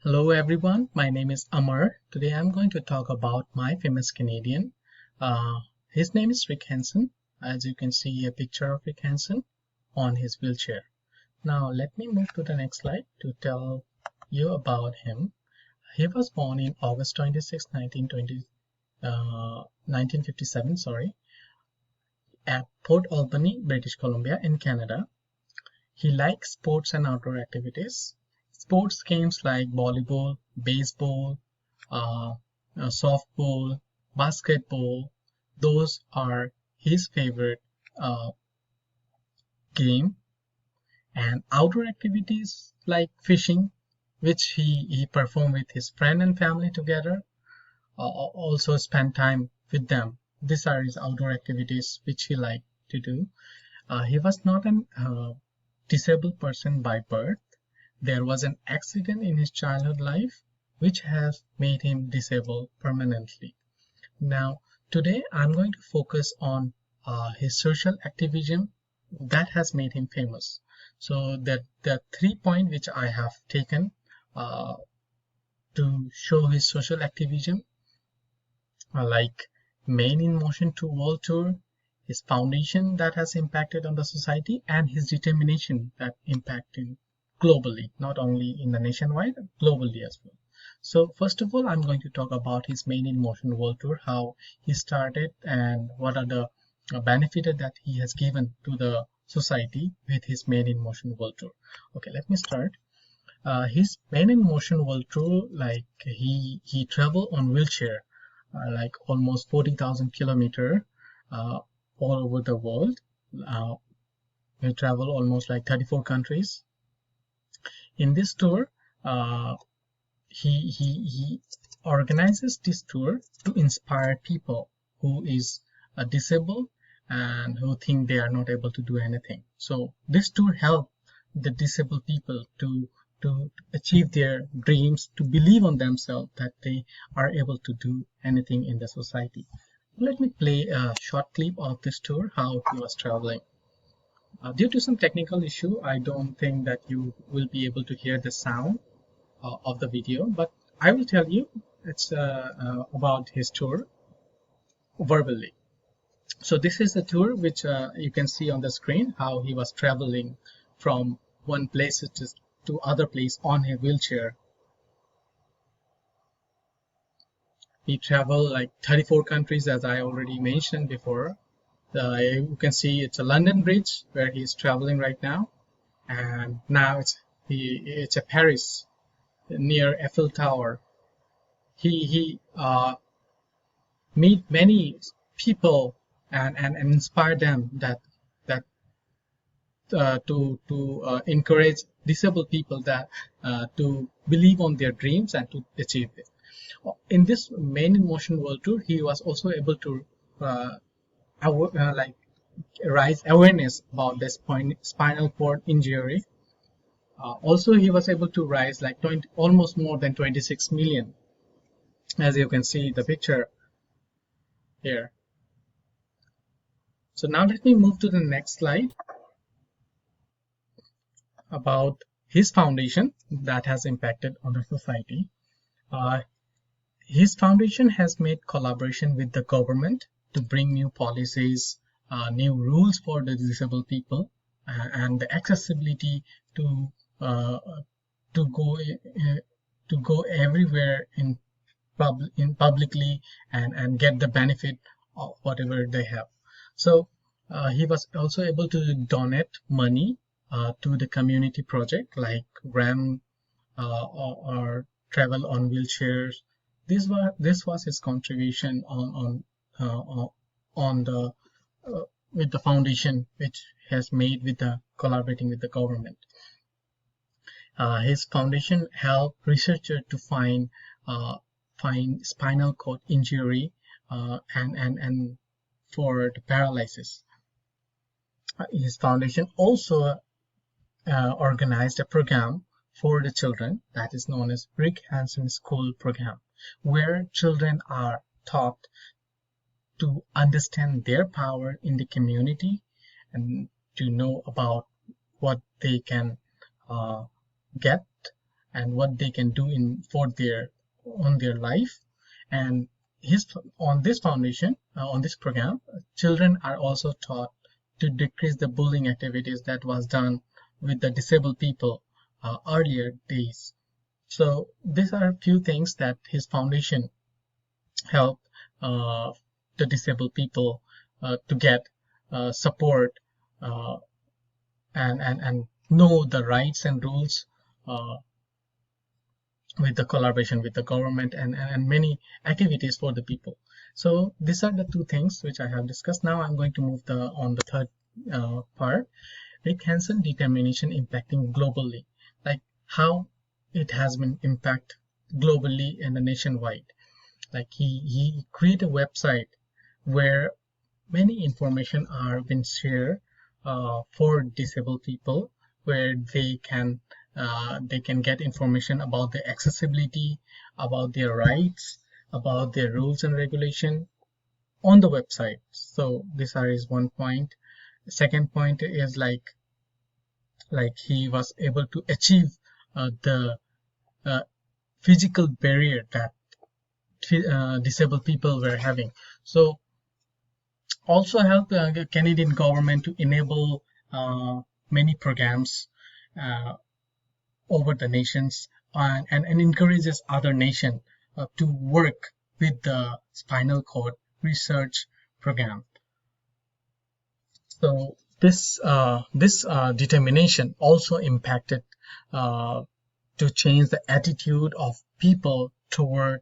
Hello everyone, my name is Amar. Today I'm going to talk about my famous Canadian. Uh, his name is Rick Hansen. As you can see a picture of Rick Hansen on his wheelchair. Now let me move to the next slide to tell you about him. He was born in August 26, 1957, at Port Alberni, British Columbia in Canada. He likes sports and outdoor activities. Sports games like volleyball, baseball, uh, softball, basketball, those are his favorite uh, game. And outdoor activities like fishing, which he performed with his friend and family together, also spend time with them. These are his outdoor activities which he liked to do. He was not an disabled person by birth. There was an accident in his childhood life which has made him disabled permanently. Now, today I'm going to focus on his social activism that has made him famous. So the 3 points which I have taken uh, to show his social activism are like Main in Motion to World Tour, his foundation that has impacted on the society, and his determination that impacted globally, not only in the nationwide, globally as well. So first of all, I'm going to talk about his Main in Motion World Tour, how he started and what are the benefits that he has given to the society with his Main in Motion World Tour. Okay, let me start. His Main in Motion World Tour, like he traveled on wheelchair, like almost 40,000 kilometer all over the world. Uh, he traveled almost like 34 countries. In this tour, uh, he organizes this tour to inspire people who is disabled and who think they are not able to do anything. So this tour helped the disabled people to achieve their dreams, to believe on themselves that they are able to do anything in the society. Let me play a short clip of this tour, how he was traveling. Due to some technical issue, I don't think that you will be able to hear the sound of the video, but I will tell you it's about his tour verbally. So this is the tour which you can see on the screen, how he was traveling from one place to other place on a wheelchair. He traveled like 34 countries, as I already mentioned before. You can see it's a London Bridge where he's traveling right now, and now it's a Paris near Eiffel Tower. He meet many people and inspire them that to encourage disabled people that to believe on their dreams and to achieve it. In this Main in Motion World Tour, he was also able to uh, like raise awareness about the spinal cord injury. Also, he was able to raise like almost more than 26 million, as you can see the picture here. So now let me move to the next slide about his foundation that has impacted on the society. Uh, his foundation has made collaboration with the government to bring new policies, new rules for the disabled people, and the accessibility to uh, to go to go everywhere in publicly and get the benefit of whatever they have. So he was also able to donate money to the community project like RAM or travel on wheelchairs. This was his contribution on the with the foundation which has made with the collaborating with the government. His foundation helped researchers to find spinal cord injury and for the paralysis. His foundation also organized a program for the children that is known as Rick Hansen School Program, where children are taught to understand their power in the community and to know about what they can get and what they can do in for their on their life. And on this foundation, on this program, children are also taught to decrease the bullying activities that was done with the disabled people earlier days. So these are a few things that his foundation help the disabled people to get support uh, and know the rights and rules uh, with the collaboration with the government and many activities for the people. So these are the two things which I have discussed. Now I'm going to move on the third part, Rick Hansen determination impacting globally, like how it has been impact globally and nationwide. Like he create a website where many information are been shared for disabled people, where they can get information about the accessibility, about their rights, about their rules and regulation on the website. So this is one point. The second point is like he was able to achieve the uh, physical barrier that disabled people were having. So also help the Canadian government to enable many programs over the nations, and encourages other nations to work with the spinal cord research program. So this determination also impacted to change the attitude of people toward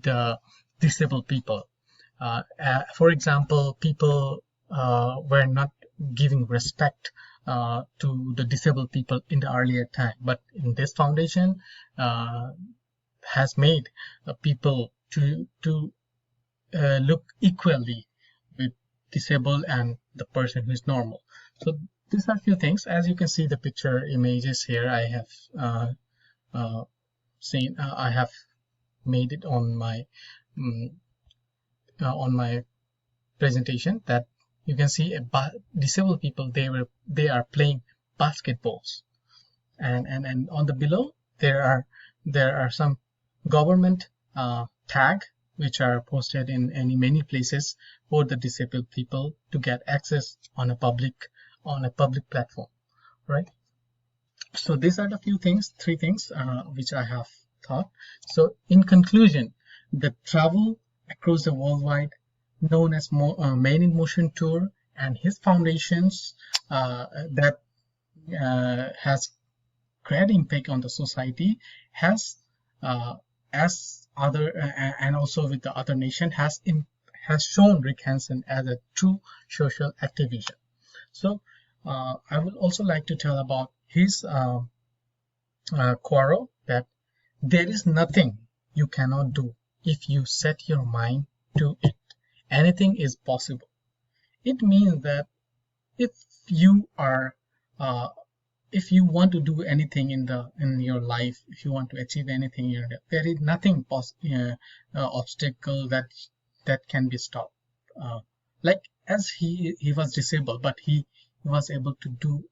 the disabled people. For example, people were not giving respect to the disabled people in the earlier time, but in this foundation has made people to look equally with disabled and the person who is normal. So these are a few things. As you can see the picture images here, I have I have made it on my presentation, that you can see disabled people, they are playing basketballs, and on the below there are some government tag which are posted in many places for the disabled people to get access on a public platform, right? So these are the three things which I have thought. So in conclusion, the travel across the worldwide, known as Man in Motion Tour, and his foundations that has great impact on the society, has as other and also with the other nation, has shown Rick Hansen as a true social activist. So I would also like to tell about his quarrel, that there is nothing you cannot do if you set your mind to it. Anything is possible. It means that if you are if you want to do anything in your life, if you want to achieve anything in your life, there is nothing obstacle that can be stopped. Like as he was disabled, but he was able to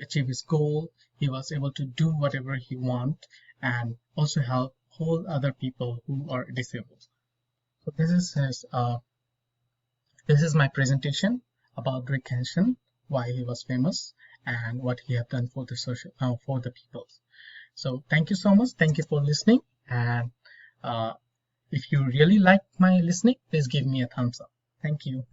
achieve his goal. He was able to do whatever he want, and also help whole other people who are disabled. So this is my presentation about Rick Hansen, why he was famous, and what he have done for the for the people. So thank you so much. Thank you for listening. And if you really like my listening, please give me a thumbs up. Thank you.